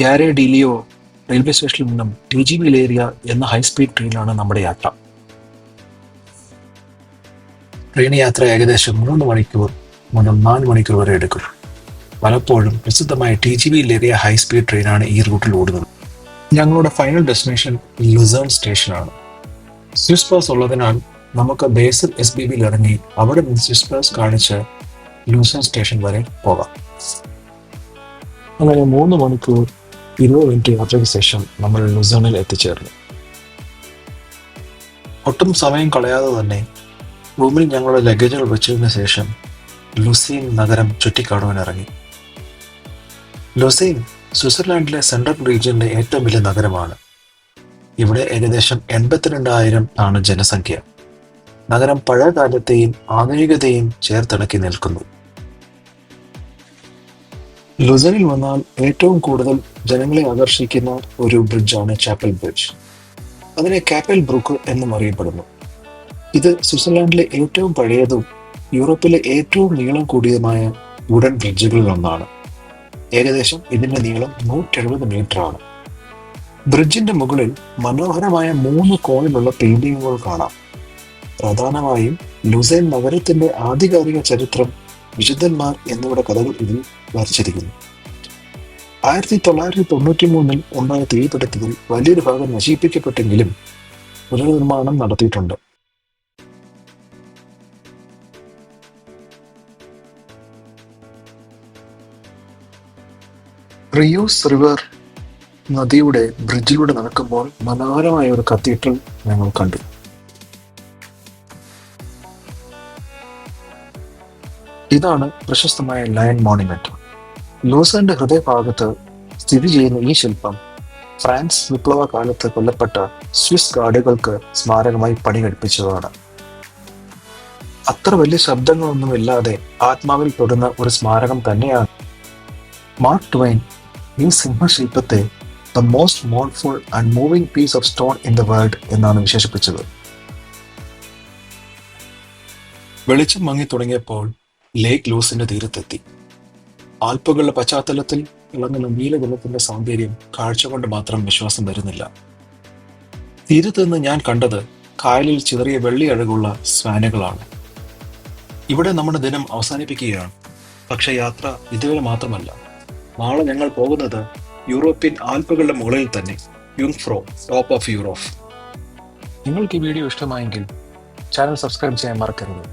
ക്യാരെ ഡിലിയോ railway സ്റ്റേഷനിൽ നിന്നും TGV ലേറിയ എന്ന ഹൈസ്പീഡ് ട്രെയിനിലാണ് നമ്മുടെ യാത്ര. ട്രെയിൻ യാത്ര ഏകദേശം 3 മണിക്കൂർ മുതൽ 4 മണിക്കൂർ വരെ എടുക്കും. പലപ്പോഴും പ്രസിദ്ധമായ TGV ലേറിയ ഹൈസ്പീഡ് ട്രെയിനാണ് ഈ റൂട്ടിൽ ഓടുന്നത്. ഞങ്ങളുടെ ഫൈനൽ ഡെസ്റ്റിനേഷൻ ലുസേൺ സ്റ്റേഷനാണ്. സ്വിസ് പാസ് ഉള്ളതിനാൽ നമുക്ക് ബേസിൽ SBBയിൽ ഇറങ്ങി അവിടെ നിന്ന് സ്വിസ് പാസ് കാണിച്ച് ലുസേൺ സ്റ്റേഷൻ വരെ പോകാം. അങ്ങനെ 3 മണിക്കൂർ 20 മിനിറ്റ് യാത്രയ്ക്ക് ശേഷം നമ്മൾ ലുസേണിൽ എത്തിച്ചേർന്നു. ഒട്ടും സമയം കളയാതെ തന്നെ റൂമിൽ ഞങ്ങളുടെ ലഗേജുകൾ വെച്ചതിന് ശേഷം ലുസീൻ നഗരം ചുറ്റിക്കാണുവാൻ ഇറങ്ങി. ലുസീൻ സ്വിറ്റ്സർലാൻഡിലെ സെൻട്രൽ റീജിയനിലെ ഏറ്റവും വലിയ നഗരമാണ്. ഇവിടെ ഏകദേശം 82,000 ആണ് ജനസംഖ്യ. നഗരം പഴയകാലത്തെയും ആധുനികതയും ചേർത്തിണക്കി നിൽക്കുന്നു. ലുസനിൽ വന്നാൽ ഏറ്റവും കൂടുതൽ ജനങ്ങളെ ആകർഷിക്കുന്ന ഒരു ബ്രിഡ്ജാണ് ചാപ്പൽ ബ്രിഡ്ജ്. അതിനെ കാപ്പൽ ബ്രൂക്ക് എന്നും അറിയപ്പെടുന്നു. ഇത് സ്വിറ്റ്സർലാൻഡിലെ ഏറ്റവും പഴയതും യൂറോപ്പിലെ ഏറ്റവും നീളം കൂടിയതുമായ വുഡൻ ബ്രിഡ്ജുകളിൽ ഒന്നാണ്. ഏകദേശം ഇതിന്റെ നീളം 170 മീറ്റർ ആണ്. ബ്രിഡ്ജിന്റെ മുകളിൽ മനോഹരമായ 3 കോണിലുള്ള പെയിന്റിങ്ങുകൾ കാണാം. പ്രധാനമായും ലുസൈൻ നഗരത്തിന്റെ ആധികാരിക ചരിത്രം, വിശുദ്ധന്മാർ എന്നിവയുടെ കഥകൾ ഇതിൽ വരച്ചിരിക്കുന്നു. 1993 ഉണ്ടായ തീപിടുത്തത്തിൽ വലിയൊരു ഭാഗം നശിപ്പിക്കപ്പെട്ടെങ്കിലും പുനർനിർമ്മാണം നടത്തിയിട്ടുണ്ട്. റിയൂസ് റിവർ നദിയുടെ ബ്രിഡ്ജിലൂടെ നടക്കുമ്പോൾ മനോഹരമായ ഒരു കത്തീഡ്രൽ ഞങ്ങൾ കണ്ടു. ഇതാണ് പ്രശസ്തമായ ലയൺ മോണുമെന്റ്. ലൂസന്റെ ഹൃദയഭാഗത്ത് സ്ഥിതി ചെയ്യുന്ന ഈ ശില്പം ഫ്രാൻസ് വിപ്ലവ കാലത്ത് കൊല്ലപ്പെട്ട സ്വിസ് ഗാർഡുകൾക്ക് സ്മാരകമായി പണി കഴിപ്പിച്ചതാണ്. അത്ര വലിയ ശബ്ദങ്ങളൊന്നുമില്ലാതെ ആത്മാവിൽ തൊടുന്ന ഒരു സ്മാരകം തന്നെയാണ്. മാർക്ക് ട്വൈൻ ഈ സിംഹശില്പത്തെ the most mournful and moving piece of stone in the world എന്നാണ് വിശേഷിപ്പിച്ചത്. വെളിച്ചം മങ്ങി തുടങ്ങിയപ്പോൾ ലേക്ക് ലൂസിന്റെ തീരത്തെത്തി. ആൽപ്പുകളുടെ പശ്ചാത്തലത്തിൽ ഇളങ്ങുന്ന നീലജലത്തിന്റെ സൗന്ദര്യം കാഴ്ച കൊണ്ട് മാത്രം വിശ്വാസം വരുന്നില്ല. തീരത്ത് നിന്ന് ഞാൻ കണ്ടത് കായലിൽ ചിതറിയ വെള്ളി അഴകുള്ള സ്വാനുകളാണ്. ഇവിടെ നമ്മുടെ ദിനം അവസാനിപ്പിക്കുകയാണ്. പക്ഷെ യാത്ര ഇതുവരെ മാത്രമല്ല. നാളെ ഞങ്ങൾ പോകുന്നത് യൂറോപ്യൻ ആൽപ്പുകളുടെ മുകളിൽ തന്നെ, യുങ്ഫ്രോ, ടോപ്പ് ഓഫ് യൂറോപ്പ്. നിങ്ങൾക്ക് ഈ വീഡിയോ ഇഷ്ടമായെങ്കിൽ ചാനൽ സബ്സ്ക്രൈബ് ചെയ്യാൻ മറക്കരുത്.